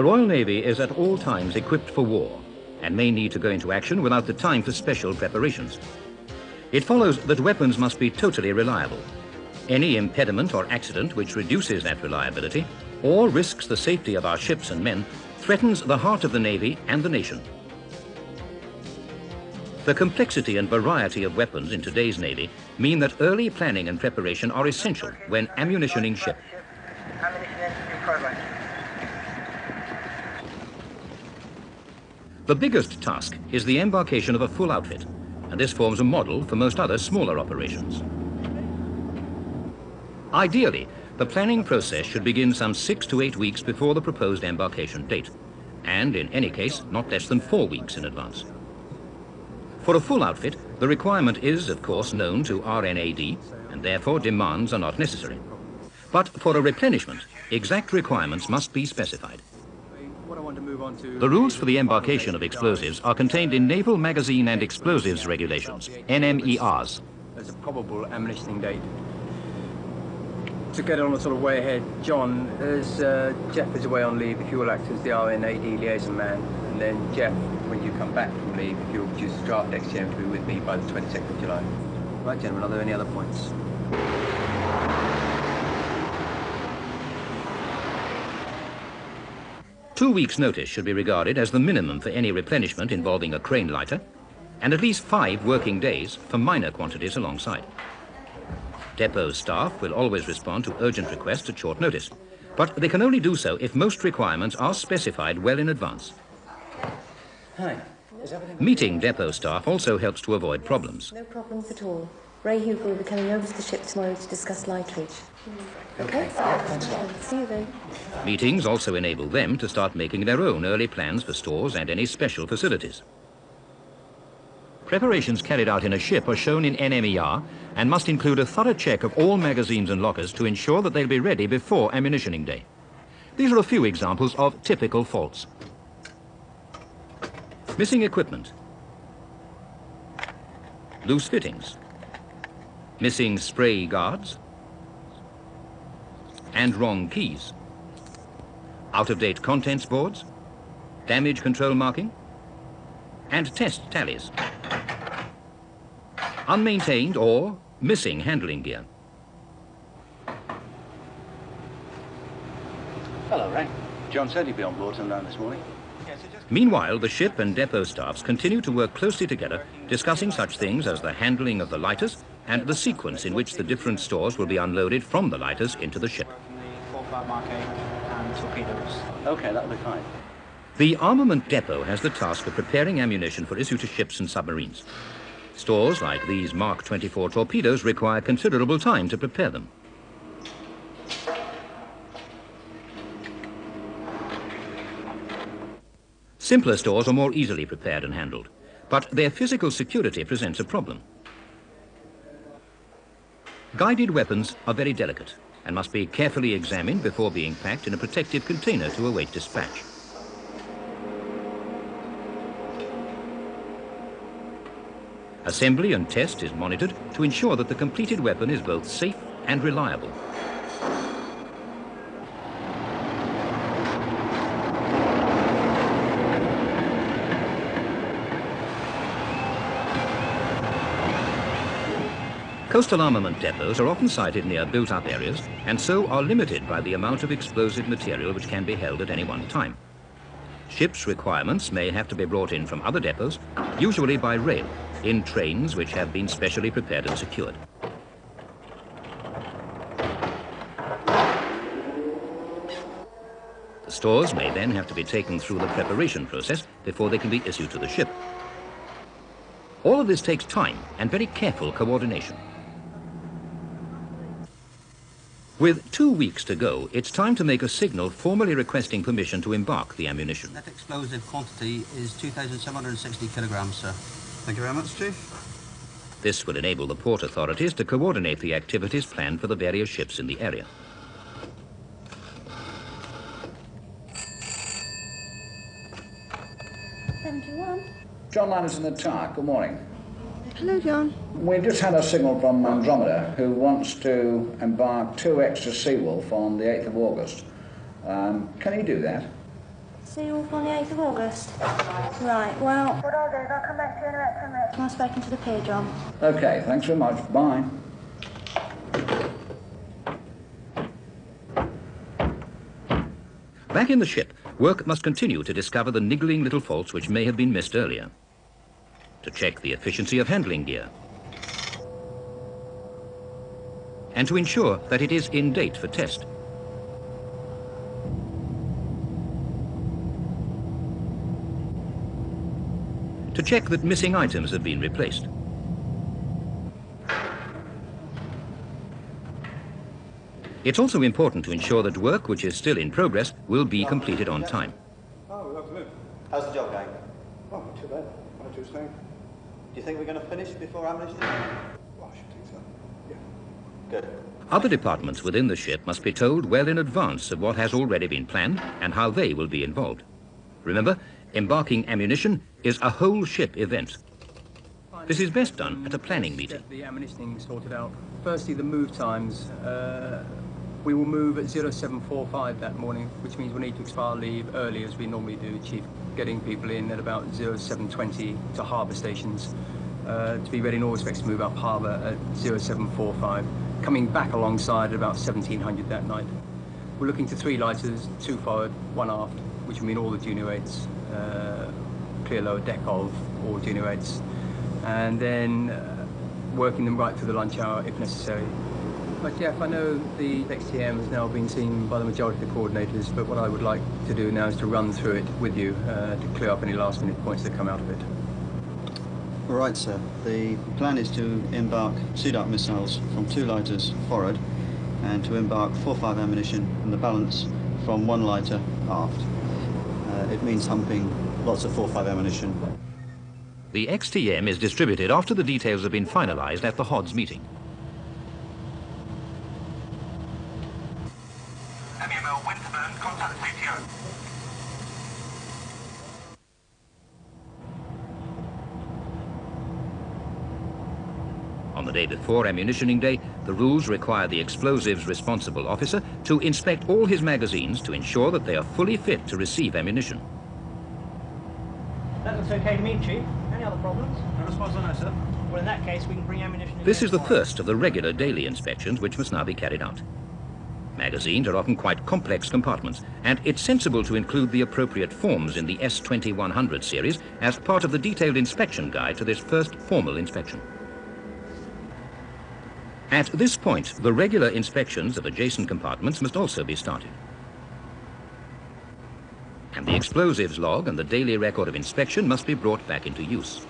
The Royal Navy is at all times equipped for war and may need to go into action without the time for special preparations. It follows that weapons must be totally reliable. Any impediment or accident which reduces that reliability or risks the safety of our ships and men threatens the heart of the Navy and the nation. The complexity and variety of weapons in today's Navy mean that early planning and preparation are essential when ammunitioning ship. The biggest task is the embarkation of a full outfit, and this forms a model for most other smaller operations. Ideally, the planning process should begin some 6 to 8 weeks before the proposed embarkation date, and in any case, not less than 4 weeks in advance. For a full outfit, the requirement is, of course, known to RNAD, and therefore demands are not necessary. But for a replenishment, exact requirements must be specified. The rules for the embarkation of explosives are contained in Naval Magazine and Explosives Regulations, NMERs. There's a probable ammunitioning date. To get on a sort of way ahead, John, as Jeff is away on leave, if you will act as the RNAD liaison man, and then Jeff, when you come back from leave, if you'll produce a draft XGM to be with me by the 22nd of July. Right, gentlemen, are there any other points? Two weeks' notice should be regarded as the minimum for any replenishment involving a crane lighter, and at least 5 working days for minor quantities alongside. Depot staff will always respond to urgent requests at short notice, but they can only do so if most requirements are specified well in advance. Hi. Meeting depot staff also helps to avoid problems. No problems at all. Ray Hugo will be coming over to the ship tomorrow to discuss lightweight. Okay? Thanks a lot. See you then. Meetings also enable them to start making their own early plans for stores and any special facilities. Preparations carried out in a ship are shown in NMER and must include a thorough check of all magazines and lockers to ensure that they'll be ready before ammunitioning day. These are a few examples of typical faults. Missing equipment, loose fittings, missing spray guards, and wrong keys, out-of-date contents boards, damage control marking, and test tallies, unmaintained or missing handling gear. Hello, Ray. John said he'd be on board sometime this morning. Meanwhile, the ship and depot staffs continue to work closely together, discussing such things as the handling of the lighters and the sequence in which the different stores will be unloaded from the lighters into the ship. Okay, that'll be fine. The armament depot has the task of preparing ammunition for issue to ships and submarines. Stores like these Mark 24 torpedoes require considerable time to prepare them. Simpler stores are more easily prepared and handled, but their physical security presents a problem. Guided weapons are very delicate and must be carefully examined before being packed in a protective container to await dispatch. Assembly and test is monitored to ensure that the completed weapon is both safe and reliable. Coastal armament depots are often sited near built-up areas and so are limited by the amount of explosive material which can be held at any one time. Ships' requirements may have to be brought in from other depots, usually by rail, in trains which have been specially prepared and secured. The stores may then have to be taken through the preparation process before they can be issued to the ship. All of this takes time and very careful coordination. With 2 weeks to go, it's time to make a signal formally requesting permission to embark the ammunition. That explosive quantity is 2,760 kilograms, sir. Thank you very much, Chief. This will enable the port authorities to coordinate the activities planned for the various ships in the area. John Linus in the tower. Good morning. Hello, John. We've just had a signal from Andromeda, who wants to embark 2 extra Seawolf on the 8th of August. Can he do that? See you off on the 8th of August? Right, well... What I'll do is I'll come back to you in about 10 minutes. Am I speaking to the pier, John? Okay, thanks very much. Bye. Back in the ship, work must continue to discover the niggling little faults which may have been missed earlier. To check the efficiency of handling gear. And to ensure that it is in date for test. To check that missing items have been replaced. It's also important to ensure that work which is still in progress will be completed on time. Oh, good afternoon. How's the job going? Oh, not too bad. Not too slow. Do you think we're going to finish before ammunition? Well, I should think so. Yeah. Good. Other departments within the ship must be told well in advance of what has already been planned and how they will be involved. Remember, embarking ammunition is a whole ship event. This is best done at a planning meeting. Get the ammunitioning sorted out. Firstly, the move times. We will move at 0745 that morning, which means we need to expire leave early as we normally do, Chief, getting people in at about 0720 to harbour stations to be ready in all respects to move up harbour at 0745, coming back alongside at about 1700 that night. We're looking to 3 lighters, 2 forward, 1 aft, which will mean all the junior rates, clear lower deck of all junior rates, and then working them right through the lunch hour if necessary. But Jeff, I know the XTM has now been seen by the majority of the coordinators, but what I would like to do now is to run through it with you to clear up any last minute points that come out of it. All right, sir. The plan is to embark Sea-Dart missiles from 2 lighters forward and to embark 4.5 ammunition and the balance from 1 lighter aft. It means humping lots of 4.5 ammunition. The XTM is distributed after the details have been finalised at the HODS meeting. MML Winterburn, contact CTO. On the day before ammunitioning day, the rules require the explosives responsible officer to inspect all his magazines to ensure that they are fully fit to receive ammunition. That looks okay to me, Chief. Any other problems? Not as far as I know, sir. Well, in that case, we can bring ammunition in. This is the first of the regular daily inspections which must now be carried out. Magazines are often quite complex compartments, and it's sensible to include the appropriate forms in the S2100 series as part of the detailed inspection guide to this first formal inspection. At this point, the regular inspections of adjacent compartments must also be started. And the explosives log and the daily record of inspection must be brought back into use.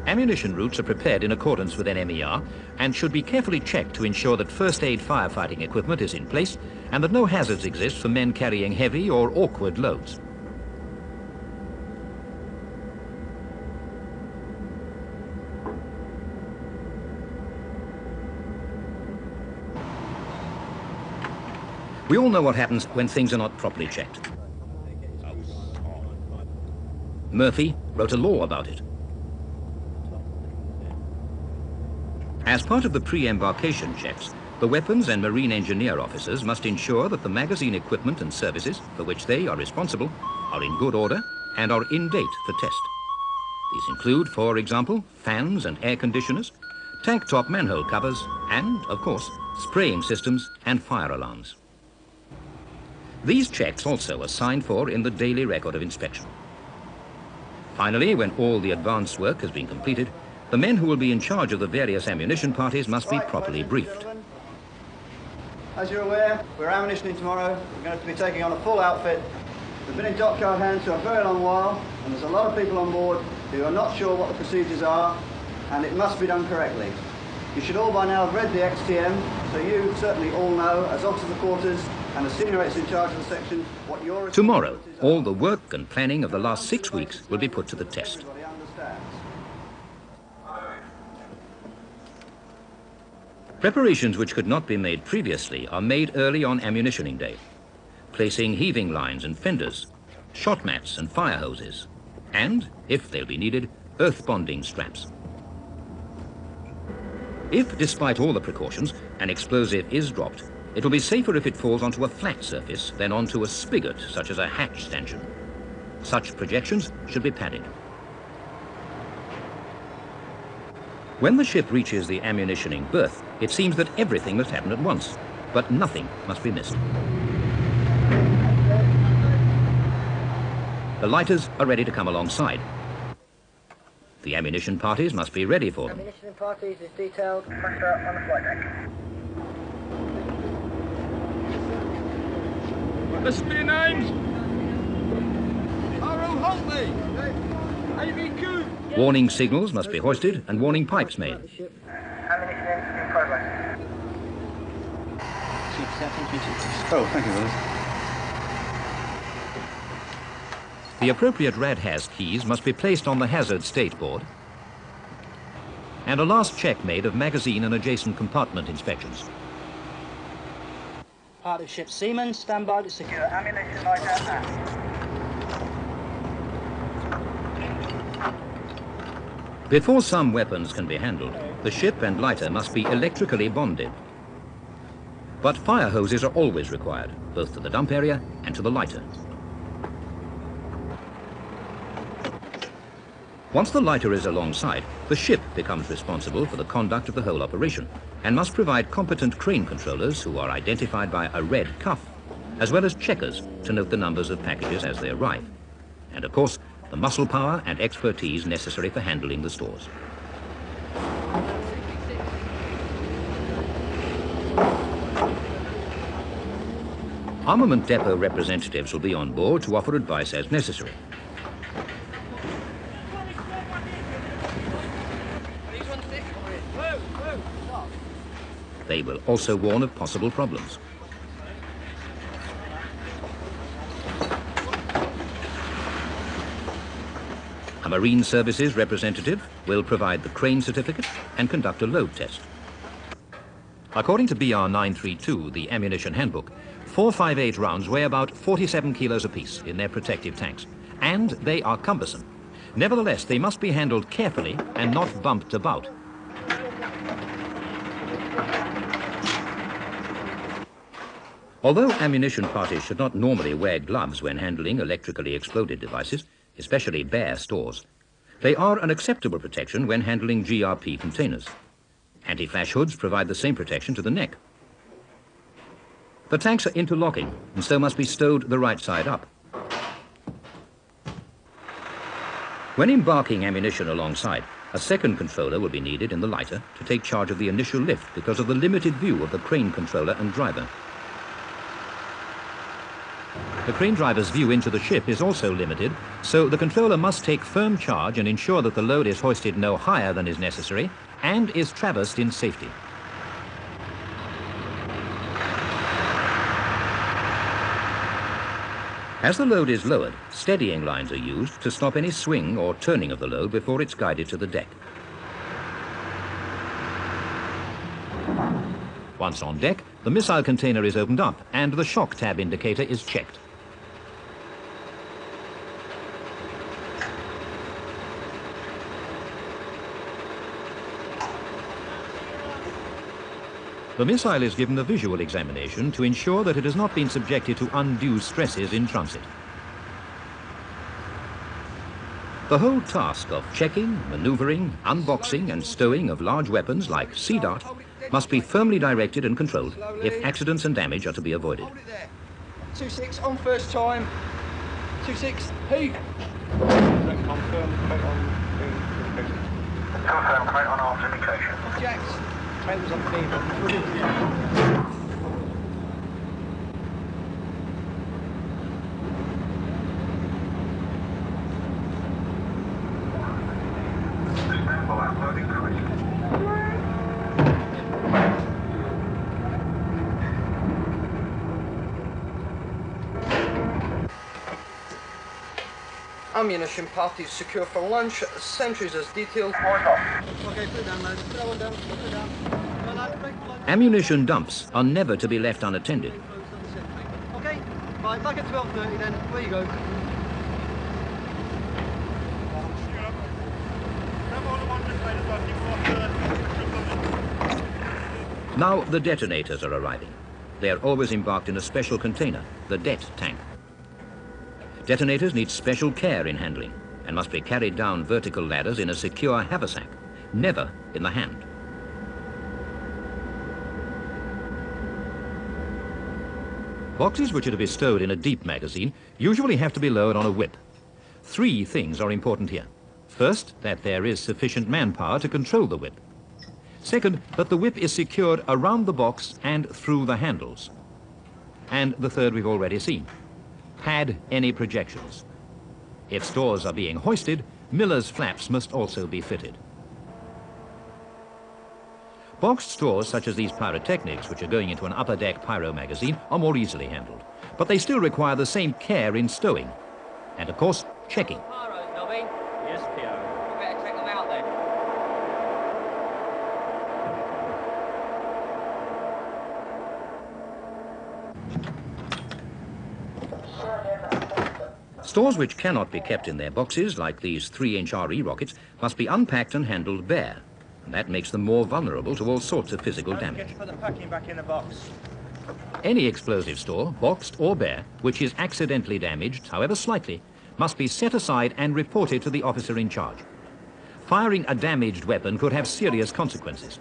Ammunition routes are prepared in accordance with NMER and should be carefully checked to ensure that first aid firefighting equipment is in place and that no hazards exist for men carrying heavy or awkward loads. We all know what happens when things are not properly checked. Murphy wrote a law about it. As part of the pre-embarkation checks, the weapons and marine engineer officers must ensure that the magazine equipment and services for which they are responsible are in good order and are in date for test. These include, for example, fans and air conditioners, tank top manhole covers, and, of course, spraying systems and fire alarms. These checks also are signed for in the daily record of inspection. Finally, when all the advanced work has been completed, the men who will be in charge of the various ammunition parties must be properly briefed. As you're aware, we're ammunitioning tomorrow. We're going to be taking on a full outfit. We've been in dockyard hands for a very long while, and there's a lot of people on board who are not sure what the procedures are, and it must be done correctly. You should all by now have read the XTM, so you certainly all know, as officers of quarters and as senior rates in charge of the section, what your Tomorrow, all the work and planning of the last 6 weeks will be put to the test. Preparations which could not be made previously are made early on ammunitioning day, placing heaving lines and fenders, shot mats and fire hoses, and, if they'll be needed, earth bonding straps. If, despite all the precautions, an explosive is dropped, It will be safer if it falls onto a flat surface than onto a spigot, such as a hatch stanchion. Such projections should be padded. When the ship reaches the ammunitioning berth, it seems that everything must happen at once, but nothing must be missed. The lighters are ready to come alongside. The ammunition parties must be ready for them. Ammunition parties is detailed. Master on the flight deck. Listen to your names. R.O. Huntley. ABQ. Warning signals must be hoisted and warning pipes made. Ammunition in progress. Oh, thank you, Willis. The appropriate rad-haz keys must be placed on the hazard state board, and a last check made of magazine and adjacent compartment inspections. Part of ship seamen, stand by to secure ammunition lighter aft. Before some weapons can be handled, the ship and lighter must be electrically bonded. But fire hoses are always required, both to the dump area and to the lighter. Once the lighter is alongside, the ship becomes responsible for the conduct of the whole operation and must provide competent crane controllers who are identified by a red cuff, as well as checkers to note the numbers of packages as they arrive. And of course, the muscle power and expertise necessary for handling the stores. Armament depot representatives will be on board to offer advice as necessary. They will also warn of possible problems. A Marine Services representative will provide the crane certificate and conduct a load test. According to BR 932, the ammunition handbook, 458 rounds weigh about 47 kilos apiece in their protective tanks, and they are cumbersome. Nevertheless, they must be handled carefully and not bumped about. Although ammunition parties should not normally wear gloves when handling electrically exploded devices, especially bare stores, they are an acceptable protection when handling GRP containers. Anti-flash hoods provide the same protection to the neck. The tanks are interlocking and so must be stowed the right side up. When embarking ammunition alongside, a second controller will be needed in the lighter to take charge of the initial lift because of the limited view of the crane controller and driver. The crane driver's view into the ship is also limited, so the controller must take firm charge and ensure that the load is hoisted no higher than is necessary and is traversed in safety. As the load is lowered, steadying lines are used to stop any swing or turning of the load before it's guided to the deck. Once on deck, the missile container is opened up and the shock tab indicator is checked. The missile is given a visual examination to ensure that it has not been subjected to undue stresses in transit. The whole task of checking, maneuvering, unboxing and stowing of large weapons like Sea Dart must be firmly directed and controlled if accidents and damage are to be avoided. 2-6 on first time. 2-6, heave. Confirm crate on after indication. Jacks. Depends on fever. Ammunition parties secure for launch. Sentries as detailed. Okay, put it down, lads. Put that one down. Put it down. Ammunition dumps are never to be left unattended. Okay, right, back at 12:30 then. Where you go? Now the detonators are arriving. they are always embarked in a special container, the det tank. Detonators need special care in handling and must be carried down vertical ladders in a secure haversack, never in the hand. Boxes which are to be stowed in a deep magazine usually have to be lowered on a whip. 3 things are important here. First, that there is sufficient manpower to control the whip. Second, that the whip is secured around the box and through the handles. And the third we've already seen. Pad any projections. If stores are being hoisted, miller's flaps must also be fitted. Boxed stores such as these pyrotechnics, which are going into an upper deck pyro magazine, are more easily handled. But they still require the same care in stowing. And of course, checking. Pyros, Nobby? Yes, P.O. You better check them out then. Stores which cannot be kept in their boxes, like these 3-inch RE rockets, must be unpacked and handled bare. And that makes them more vulnerable to all sorts of physical damage. Don't forget to put the packing back in the box. Any explosive store, boxed or bare, which is accidentally damaged, however slightly, must be set aside and reported to the officer in charge. Firing a damaged weapon could have serious consequences,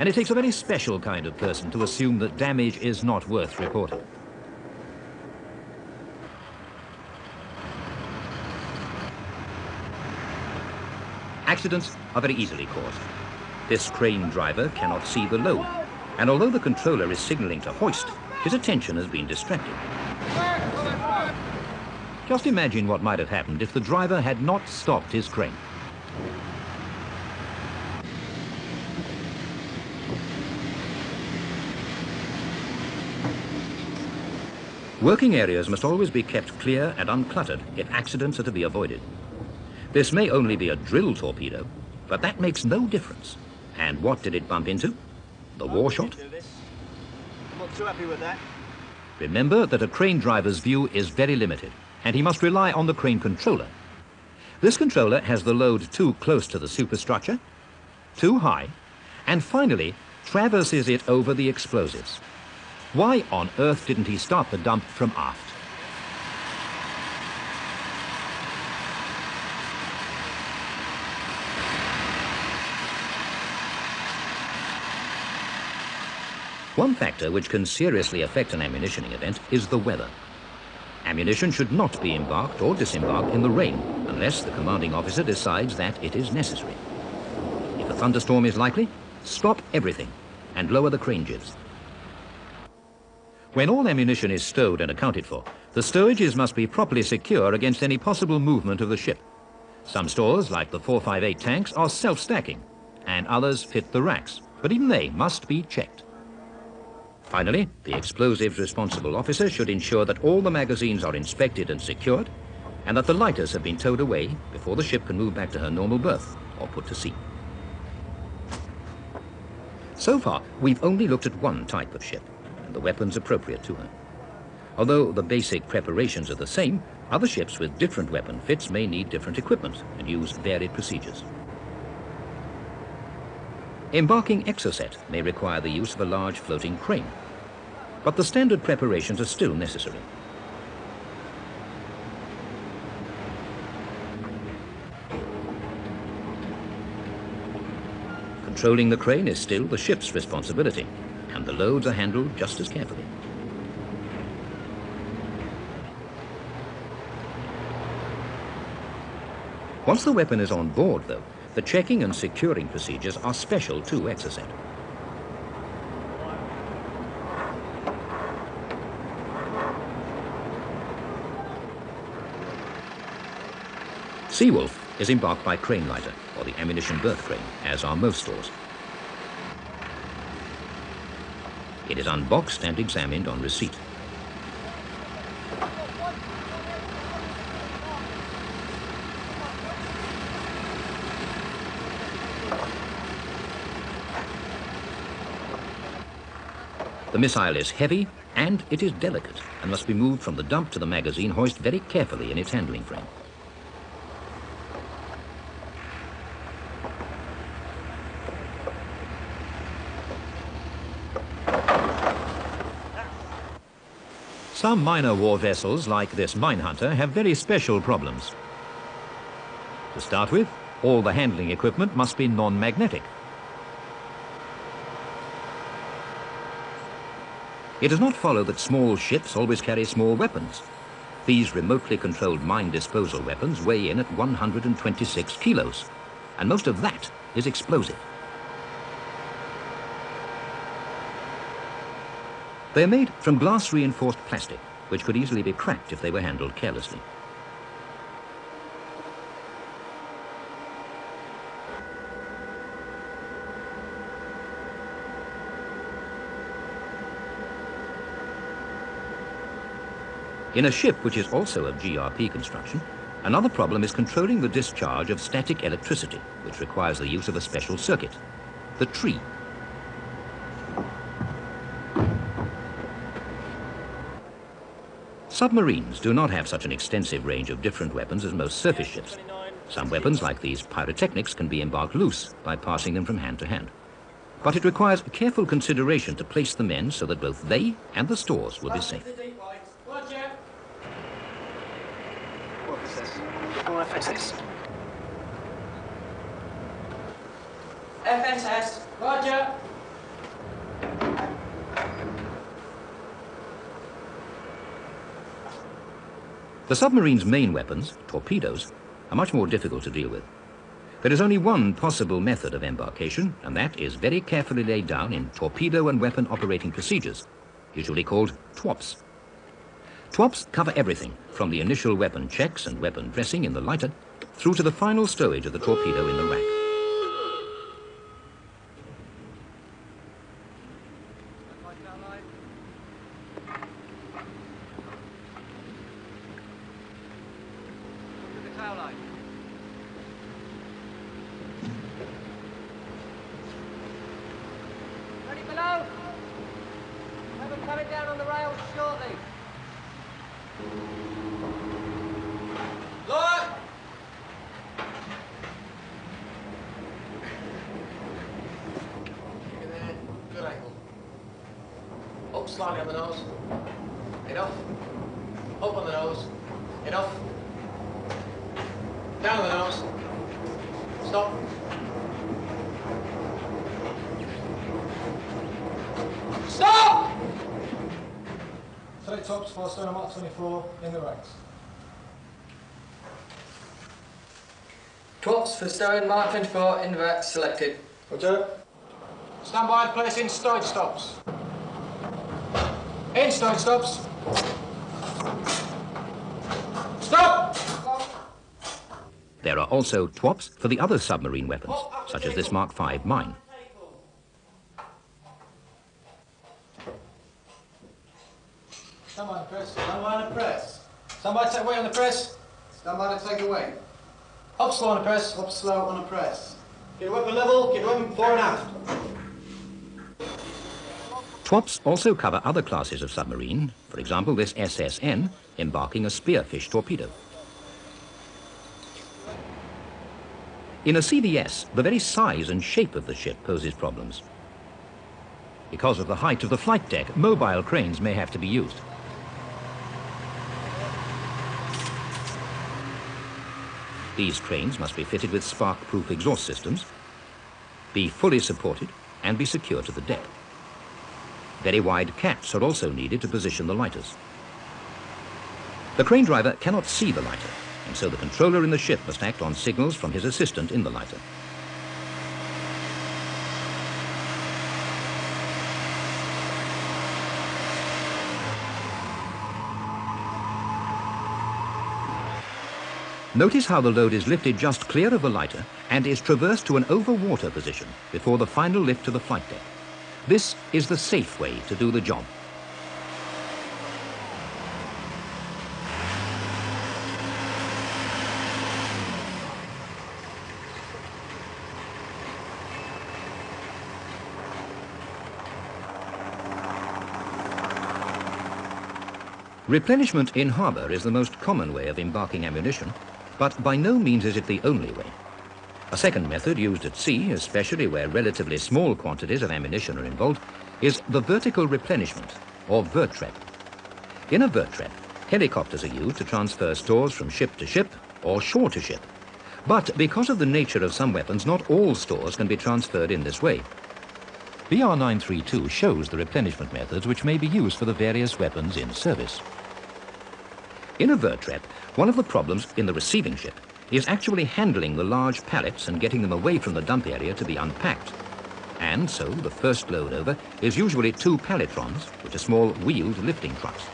and it takes a very special kind of person to assume that damage is not worth reporting. Accidents are very easily caused. This crane driver cannot see the load, and although the controller is signaling to hoist, his attention has been distracted. Just imagine what might have happened if the driver had not stopped his crane. Working areas must always be kept clear and uncluttered if accidents are to be avoided. This may only be a drill torpedo, but that makes no difference. And what did it bump into? The war shot? I'm not too happy with that. Remember that a crane driver's view is very limited, and he must rely on the crane controller. This controller has the load too close to the superstructure, too high, and finally traverses it over the explosives. Why on earth didn't he start the dump from aft? One factor which can seriously affect an ammunitioning event is the weather. Ammunition should not be embarked or disembarked in the rain unless the commanding officer decides that it is necessary. If a thunderstorm is likely, stop everything and lower the crane jibs. When all ammunition is stowed and accounted for, the stowages must be properly secure against any possible movement of the ship. Some stores, like the 458 tanks, are self-stacking, and others fit the racks, but even they must be checked. Finally, the explosives responsible officer should ensure that all the magazines are inspected and secured, and that the lighters have been towed away before the ship can move back to her normal berth or put to sea. So far, we've only looked at one type of ship, and the weapons appropriate to her. Although the basic preparations are the same, other ships with different weapon fits may need different equipment and use varied procedures. Embarking Exocet may require the use of a large floating crane, but the standard preparations are still necessary. Controlling the crane is still the ship's responsibility, and the loads are handled just as carefully. Once the weapon is on board, though, the checking and securing procedures are special to Exocet. Seawolf is embarked by crane lighter, or the ammunition berth crane, as are most stores. It is unboxed and examined on receipt. The missile is heavy and it is delicate and must be moved from the dump to the magazine hoist very carefully in its handling frame. Some minor war vessels, like this minehunter, have very special problems. To start with, all the handling equipment must be non-magnetic. It does not follow that small ships always carry small weapons. These remotely controlled mine disposal weapons weigh in at 126 kilos, and most of that is explosive. They are made from glass-reinforced plastic, which could easily be cracked if they were handled carelessly. In a ship which is also of GRP construction, another problem is controlling the discharge of static electricity, which requires the use of a special circuit, the tree. Submarines do not have such an extensive range of different weapons as most surface ships. Some weapons, like these pyrotechnics, can be embarked loose by passing them from hand to hand. But it requires careful consideration to place the men so that both they and the stores will be safe. FSS. FSS. Roger. The submarine's main weapons, torpedoes, are much more difficult to deal with. There is only one possible method of embarkation, and that is very carefully laid down in torpedo and weapon operating procedures, usually called TWOPs. TWOPs cover everything, from the initial weapon checks and weapon dressing in the lighter, through to the final stowage of the torpedo in the rack. Ready below? Have them coming down on the rails shortly. Look! Get in there. Good angle. Up slightly on the nose. Enough. Up on the nose. Enough. Down on the nose. Stop. Stop! Select tops for stone mark 24 in the ranks. Twops for stowing Mark 24 in the rack selected. Roger. Stand by, place in stowage stops. In stowage stops. Stop! There are also TWOPs for the other submarine weapons, such as this Mark V mine. Stand by the press. Stand by on the press. Stand by to take away on the press. Stand by to take away. Up slow on the press. Up slow on the press. Get your weapon level, get your weapon fore and aft. TWOPs also cover other classes of submarine, for example this SSN, embarking a spearfish torpedo. In a CVS, the very size and shape of the ship poses problems. Because of the height of the flight deck, mobile cranes may have to be used. These cranes must be fitted with spark-proof exhaust systems, be fully supported, and be secure to the deck. Very wide cats are also needed to position the lighters. The crane driver cannot see the lighter, and so the controller in the ship must act on signals from his assistant in the lighter. Notice how the load is lifted just clear of the lighter and is traversed to an over-water position before the final lift to the flight deck. This is the safe way to do the job. Replenishment in harbour is the most common way of embarking ammunition, but by no means is it the only way. A second method used at sea, especially where relatively small quantities of ammunition are involved, is the vertical replenishment, or vertrep. In a vert trap, helicopters are used to transfer stores from ship to ship or shore to ship. But because of the nature of some weapons, not all stores can be transferred in this way. BR 932 shows the replenishment methods which may be used for the various weapons in service. In a vert trap, one of the problems in the receiving ship is actually handling the large pallets and getting them away from the dump area to be unpacked. And so the first load over is usually 2 palletrons, which are small wheeled lifting trucks.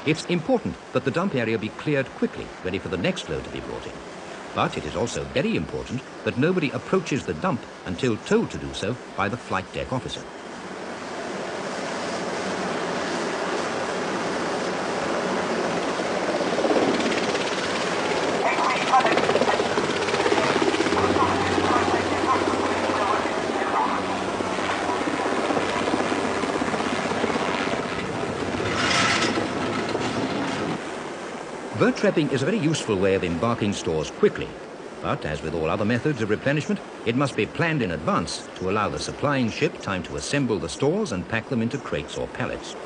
It's important that the dump area be cleared quickly, ready for the next load to be brought in. But it is also very important that nobody approaches the dump until told to do so by the flight deck officer. Vert trapping is a very useful way of embarking stores quickly, but as with all other methods of replenishment, it must be planned in advance to allow the supplying ship time to assemble the stores and pack them into crates or pallets.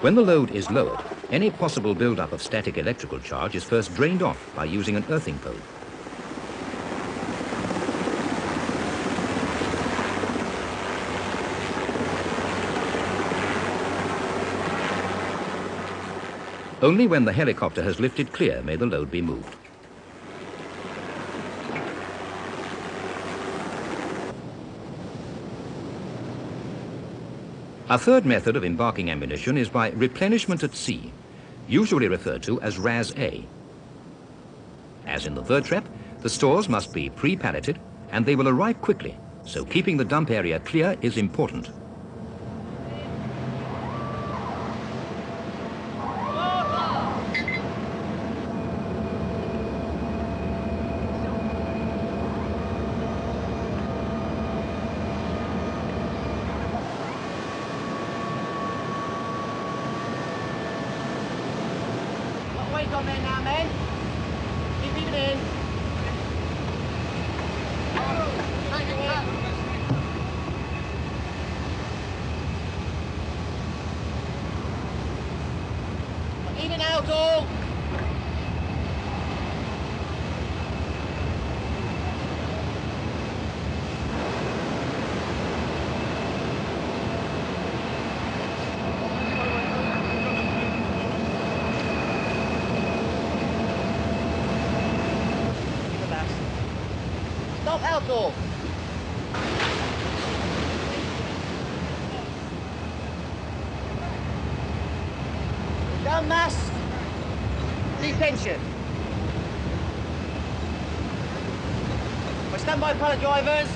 When the load is lowered, any possible build-up of static electrical charge is first drained off by using an earthing pole. Only when the helicopter has lifted clear may the load be moved. A third method of embarking ammunition is by replenishment at sea, usually referred to as RAS-A. As in the vert trap, the stores must be pre-palleted and they will arrive quickly, so keeping the dump area clear is important. On there now, men. Keep even in. Even out all. Stop outdoor. Down mast. Detention. We stand by pilot drivers.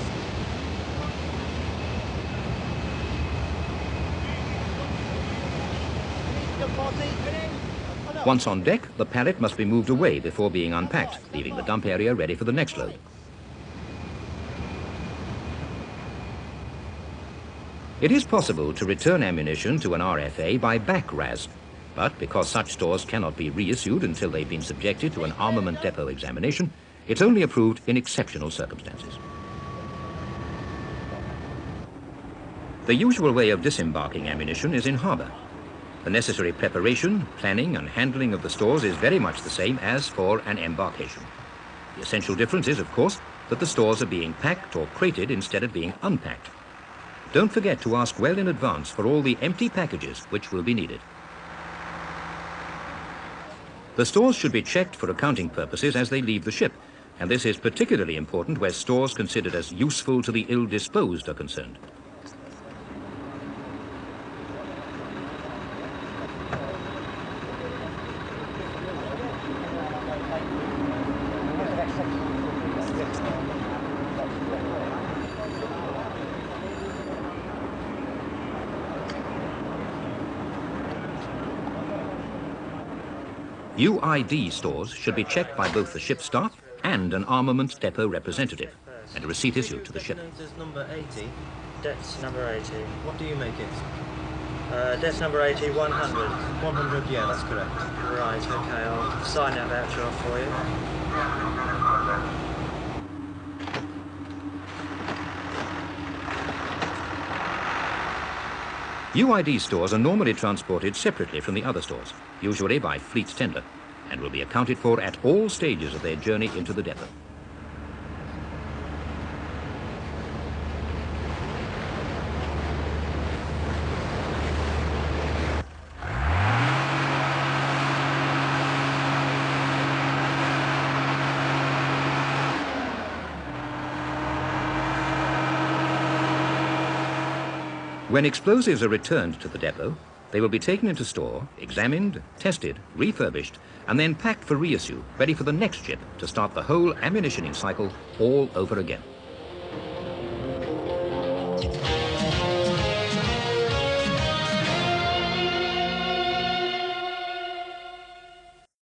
Once on deck, the pallet must be moved away before being unpacked, leaving the dump area ready for the next load. It is possible to return ammunition to an RFA by back RAS, but because such stores cannot be reissued until they've been subjected to an armament depot examination, it's only approved in exceptional circumstances. The usual way of disembarking ammunition is in harbour. The necessary preparation, planning and handling of the stores is very much the same as for an embarkation. The essential difference is, of course, that the stores are being packed or crated instead of being unpacked. Don't forget to ask well in advance for all the empty packages which will be needed. The stores should be checked for accounting purposes as they leave the ship, and this is particularly important where stores considered as useful to the ill-disposed are concerned. UID stores should be checked by both the ship staff and an armament depot representative, and a receipt issued to the ship. Is number 80. Debt's number 80. What do you make it? Debt's number 80, 100. 100, yeah, that's correct. Right, okay, I'll sign that voucher off for you. UID stores are normally transported separately from the other stores, usually by fleet tender, and will be accounted for at all stages of their journey into the depot. When explosives are returned to the depot, they will be taken into store, examined, tested, refurbished, and then packed for reissue, ready for the next ship to start the whole ammunitioning cycle all over again.